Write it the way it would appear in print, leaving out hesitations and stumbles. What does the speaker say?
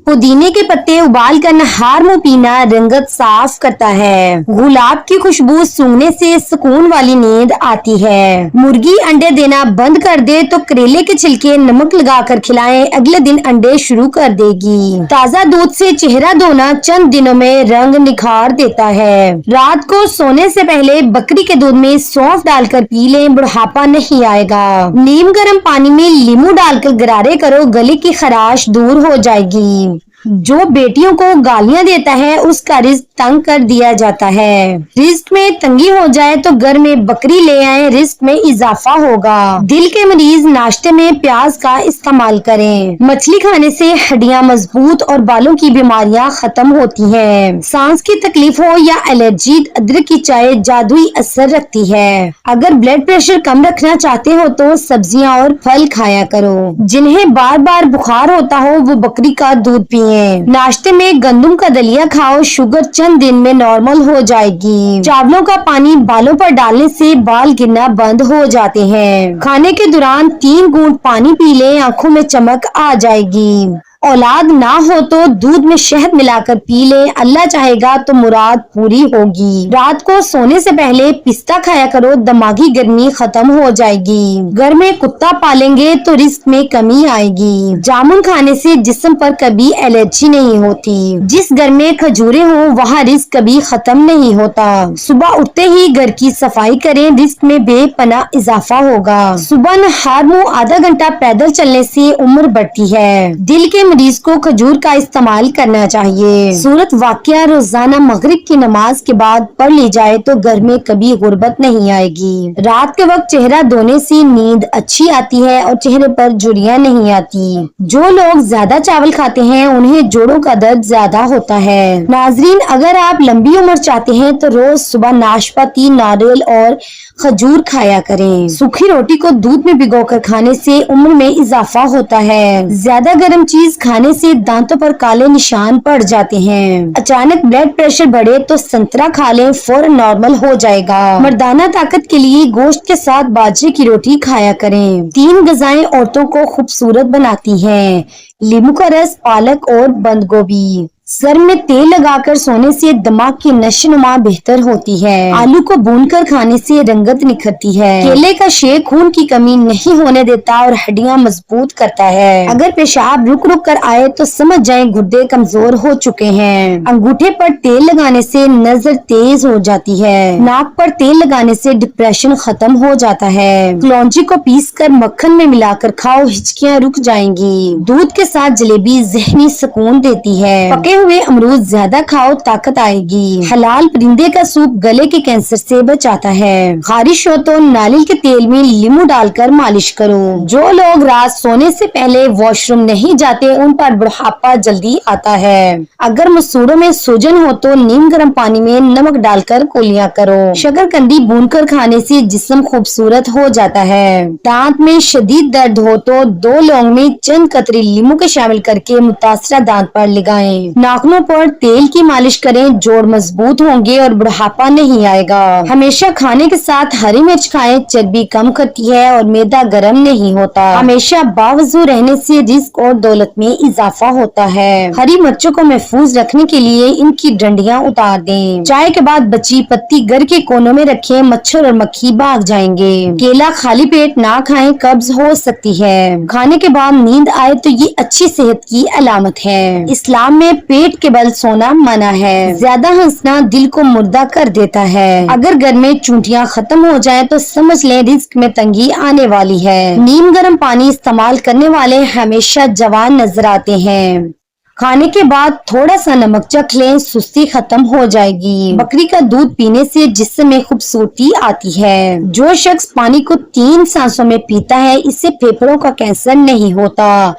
पुदीने के पत्ते उबाल कर नहार मुंह पीना रंगत साफ करता है। गुलाब की खुशबू सूंघने से सुकून वाली नींद आती है। मुर्गी अंडे देना बंद कर दे तो करेले के छिलके नमक लगाकर खिलाएं, अगले दिन अंडे शुरू कर देगी। ताजा दूध से चेहरा धोना चंद दिनों में रंग निखार देता है। रात को सोने से पहले बकरी के दूध में सौंफ डालकर पी लें, बुढ़ापा नहीं आएगा। नीम गर्म पानी में लीमू डालकर गरारे करो, गले की खराश दूर हो जाएगी। जो बेटियों को गालियां देता है उसका रिज्क तंग कर दिया जाता है। रिज्क में तंगी हो जाए तो घर में बकरी ले आए, रिज्क में इजाफा होगा। दिल के मरीज नाश्ते में प्याज का इस्तेमाल करें। मछली खाने से हड्डियां मजबूत और बालों की बीमारियां खत्म होती हैं। सांस की तकलीफ हो या एलर्जी, अदरक की चाय जादुई असर रखती है। अगर ब्लड प्रेशर कम रखना चाहते हो तो सब्जियां और फल खाया करो। जिन्हें बार बार बुखार होता हो वो बकरी का दूध पिए। नाश्ते में गंदम का दलिया खाओ, शुगर चंद दिन में नॉर्मल हो जाएगी। चावलों का पानी बालों पर डालने से बाल गिरना बंद हो जाते हैं। खाने के दौरान 3 घूंट पानी पी लें, आंखों में चमक आ जाएगी। औलाद ना हो तो दूध में शहद मिलाकर पी ले, अल्लाह चाहेगा तो मुराद पूरी होगी। रात को सोने से पहले पिस्ता खाया करो, दिमागी गर्मी खत्म हो जाएगी। घर में कुत्ता पालेंगे तो रिस्क में कमी आएगी। जामुन खाने से जिस्म पर कभी एलर्जी नहीं होती। जिस घर में खजूरें हो वहाँ रिस्क कभी खत्म नहीं होता। सुबह उठते ही घर की सफाई करें, रिस्क में बेपना इजाफा होगा। सुबह नहार मुंह आधा घंटा पैदल चलने से उम्र बढ़ती है। दिल के मरीज को खजूर का इस्तेमाल करना चाहिए। सूरत वाकया रोजाना मगरिब की नमाज के बाद पढ़ ली जाए तो घर में कभी गुर्बत नहीं आएगी। रात के वक्त चेहरा धोने से नींद अच्छी आती है और चेहरे पर झुर्रियां नहीं आती। जो लोग ज्यादा चावल खाते हैं उन्हें जोड़ों का दर्द ज्यादा होता है। नाजरीन, अगर आप लंबी उम्र चाहते हैं तो रोज सुबह नाशपाती, नारियल और खजूर खाया करें। सूखी रोटी को दूध में भिगोकर खाने से उम्र में इजाफा होता है। ज्यादा गर्म चीज खाने से दांतों पर काले निशान पड़ जाते हैं। अचानक ब्लड प्रेशर बढ़े तो संतरा खा लें, फौरन नॉर्मल हो जाएगा। मर्दाना ताकत के लिए गोश्त के साथ बाजरे की रोटी खाया करें। 3 ग़िज़ाएं औरतों को खूबसूरत बनाती हैं: नींबू का रस, पालक और बंद गोभी। सर में तेल लगाकर सोने से दिमाग की नशोनुमा बेहतर होती है। आलू को भूनकर खाने से रंगत निखरती है। केले का शेक खून की कमी नहीं होने देता और हड्डियां मजबूत करता है। अगर पेशाब रुक रुक कर आए तो समझ जाएं गुर्दे कमजोर हो चुके हैं। अंगूठे पर तेल लगाने से नजर तेज हो जाती है। नाक पर तेल लगाने से डिप्रेशन खत्म हो जाता है। कलौंजी को पीस कर मक्खन में मिलाकर खाओ, हिचकियां रुक जाएंगी। दूध के साथ जलेबी जहनी सुकून देती है। पके हुए अमरूद ज्यादा खाओ, ताकत आएगी। हलाल परिंदे का सूप गले के कैंसर से बचाता है। खारिश हो तो नारियल के तेल में नींबू डालकर मालिश करो। जो लोग रात सोने से पहले वॉशरूम नहीं जाते उन पर बुढ़ापा जल्दी आता है। अगर मसूड़ों में सूजन हो तो नीम गर्म पानी में नमक डालकर कुलियां करो। शकरकंदी भूनकर खाने से जिस्म खूबसूरत हो जाता है। दांत में शदीद दर्द हो तो 2 लौंग में चंद कतरी नींबू के शामिल करके मुतासरा दांत पर लगाएं। नाखूनों पर तेल की मालिश करें, जोड़ मजबूत होंगे और बुढ़ापा नहीं आएगा। हमेशा खाने के साथ हरी मिर्च खाएं, चर्बी कम करती है और मैदा गर्म नहीं होता। हमेशा बावजू रहने से रिस्क और दौलत में इजाफा होता है। हरी मिर्चों को महफूज रखने के लिए इनकी डंडियां उतार दें। चाय के बाद बची पत्ती घर के कोनों में रखें, मच्छर और मक्खी भाग जाएंगे। केला खाली पेट ना खाएं, कब्ज हो सकती है। खाने के बाद नींद आए तो ये अच्छी सेहत की अलामत है। इस्लाम में पेट के बल सोना मना है। ज्यादा हंसना दिल को मुर्दा कर देता है। अगर घर में चूंटियां खत्म हो जाएं तो समझ लें रिस्क में तंगी आने वाली है। नीम गर्म पानी इस्तेमाल करने वाले हमेशा जवान नजर आते हैं। खाने के बाद थोड़ा सा नमक चख लें, सुस्ती खत्म हो जाएगी। बकरी का दूध पीने से जिस्म में खूबसूरती आती है। जो शख्स पानी को 3 सांसों में पीता है इससे फेफड़ों का कैंसर नहीं होता।